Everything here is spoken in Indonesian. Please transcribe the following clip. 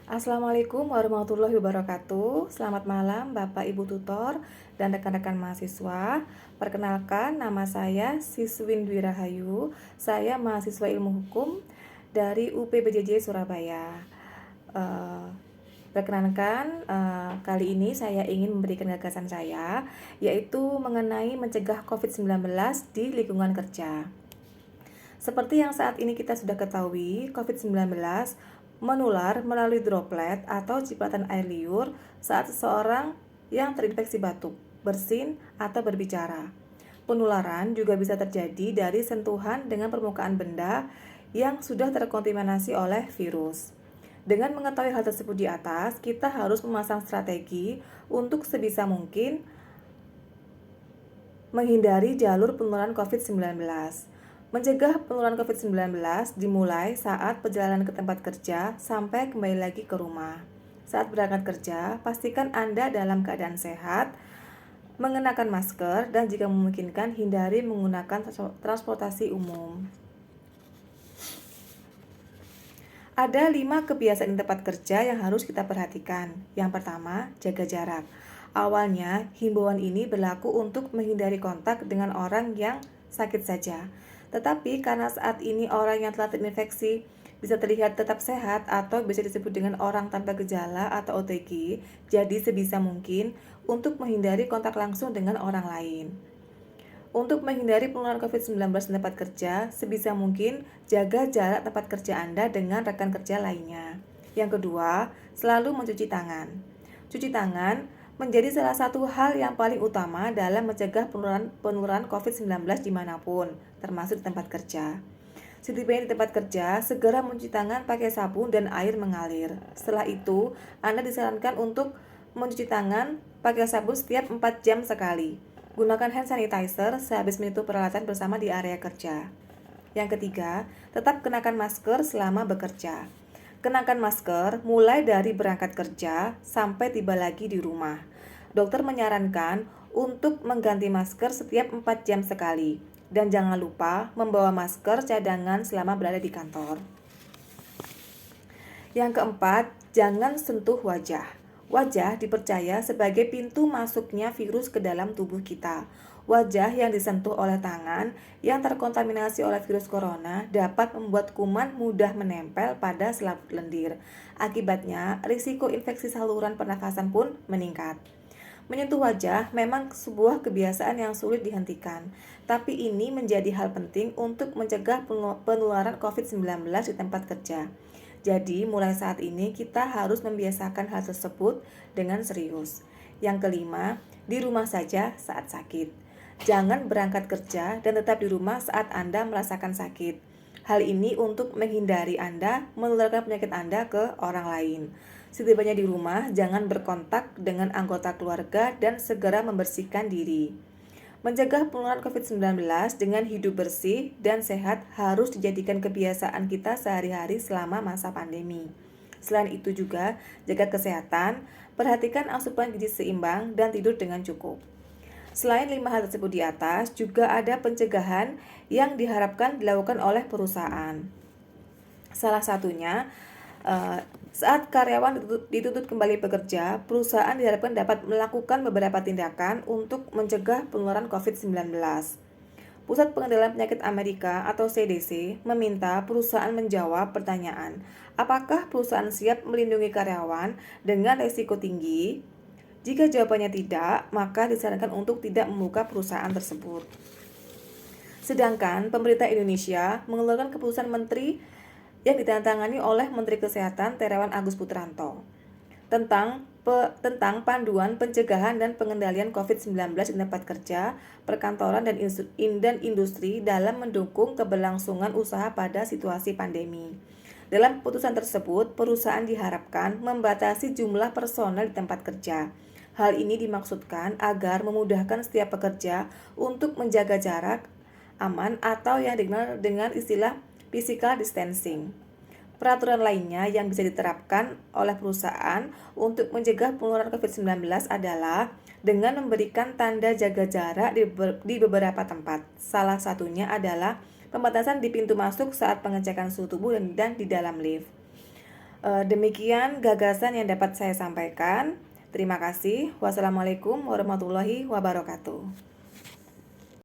Assalamualaikum warahmatullahi wabarakatuh. Selamat malam Bapak Ibu tutor dan rekan-rekan mahasiswa. Perkenalkan, nama saya Siswin Dwi Rahayu. Saya mahasiswa Ilmu Hukum dari UPBJJ Surabaya. Perkenalkan, kali ini saya ingin memberikan gagasan saya, yaitu mengenai mencegah COVID-19 di lingkungan kerja. Seperti yang saat ini kita sudah ketahui, COVID-19 menular melalui droplet atau cipratan air liur saat seseorang yang terinfeksi batuk, bersin, atau berbicara. Penularan juga bisa terjadi dari sentuhan dengan permukaan benda yang sudah terkontaminasi oleh virus. Dengan mengetahui hal tersebut di atas, kita harus memasang strategi untuk sebisa mungkin menghindari jalur penularan COVID-19. Mencegah penularan COVID-19 dimulai saat perjalanan ke tempat kerja sampai kembali lagi ke rumah. Saat berangkat kerja, pastikan Anda dalam keadaan sehat, mengenakan masker, dan jika memungkinkan hindari menggunakan transportasi umum. Ada 5 kebiasaan di tempat kerja yang harus kita perhatikan. Yang pertama, jaga jarak. Awalnya, himbauan ini berlaku untuk menghindari kontak dengan orang yang sakit saja. Tetapi karena saat ini orang yang telah terinfeksi bisa terlihat tetap sehat atau bisa disebut dengan orang tanpa gejala atau OTG, jadi sebisa mungkin untuk menghindari kontak langsung dengan orang lain. Untuk menghindari penularan COVID-19 di tempat kerja, sebisa mungkin jaga jarak tempat kerja Anda dengan rekan kerja lainnya. Yang kedua, selalu mencuci tangan. Cuci tangan menjadi salah satu hal yang paling utama dalam mencegah penularan COVID-19 dimanapun, termasuk di tempat kerja. Setibanya di tempat kerja, segera mencuci tangan pakai sabun dan air mengalir. Setelah itu, Anda disarankan untuk mencuci tangan pakai sabun setiap 4 jam sekali. Gunakan hand sanitizer sehabis menyentuh peralatan bersama di area kerja. Yang ketiga, tetap kenakan masker selama bekerja. Kenakan masker mulai dari berangkat kerja sampai tiba lagi di rumah. Dokter menyarankan untuk mengganti masker setiap 4 jam sekali. Dan jangan lupa membawa masker cadangan selama berada di kantor. Yang keempat, jangan sentuh wajah. Wajah dipercaya sebagai pintu masuknya virus ke dalam tubuh kita. Wajah yang disentuh oleh tangan yang terkontaminasi oleh virus corona dapat membuat kuman mudah menempel pada selaput lendir. Akibatnya, risiko infeksi saluran pernafasan pun meningkat. Menyentuh wajah memang sebuah kebiasaan yang sulit dihentikan, tapi ini menjadi hal penting untuk mencegah penularan COVID-19 di tempat kerja. Jadi, mulai saat ini kita harus membiasakan hal tersebut dengan serius. Yang kelima, di rumah saja saat sakit. Jangan berangkat kerja dan tetap di rumah saat Anda merasakan sakit. Hal ini untuk menghindari Anda menularkan penyakit Anda ke orang lain. Setibanya di rumah, jangan berkontak dengan anggota keluarga dan segera membersihkan diri. Mencegah penularan COVID-19 dengan hidup bersih dan sehat harus dijadikan kebiasaan kita sehari-hari selama masa pandemi. Selain itu juga, jaga kesehatan, perhatikan asupan gizi seimbang, dan tidur dengan cukup. Selain 5 hal tersebut di atas, juga ada pencegahan yang diharapkan dilakukan oleh perusahaan. Salah satunya, saat karyawan dituntut kembali bekerja, perusahaan diharapkan dapat melakukan beberapa tindakan untuk mencegah penularan COVID-19. Pusat Pengendalian Penyakit Amerika atau CDC meminta perusahaan menjawab pertanyaan, apakah perusahaan siap melindungi karyawan dengan risiko tinggi? Jika jawabannya tidak, maka disarankan untuk tidak membuka perusahaan tersebut. Sedangkan pemerintah Indonesia mengeluarkan keputusan menteri yang ditandatangani oleh Menteri Kesehatan Terawan Agus Putranto tentang panduan pencegahan dan pengendalian COVID-19 di tempat kerja, perkantoran, dan industri dalam mendukung keberlangsungan usaha pada situasi pandemi. Dalam keputusan tersebut, perusahaan diharapkan membatasi jumlah personel di tempat kerja. Hal ini dimaksudkan agar memudahkan setiap pekerja untuk menjaga jarak aman atau yang dikenal dengan istilah physical distancing. Peraturan lainnya yang bisa diterapkan oleh perusahaan untuk mencegah penularan COVID-19 adalah dengan memberikan tanda jaga jarak di beberapa tempat. Salah satunya adalah pembatasan di pintu masuk saat pengecekan suhu tubuh dan di dalam lift. Demikian gagasan yang dapat saya sampaikan. Terima kasih. Wassalamualaikum warahmatullahi wabarakatuh.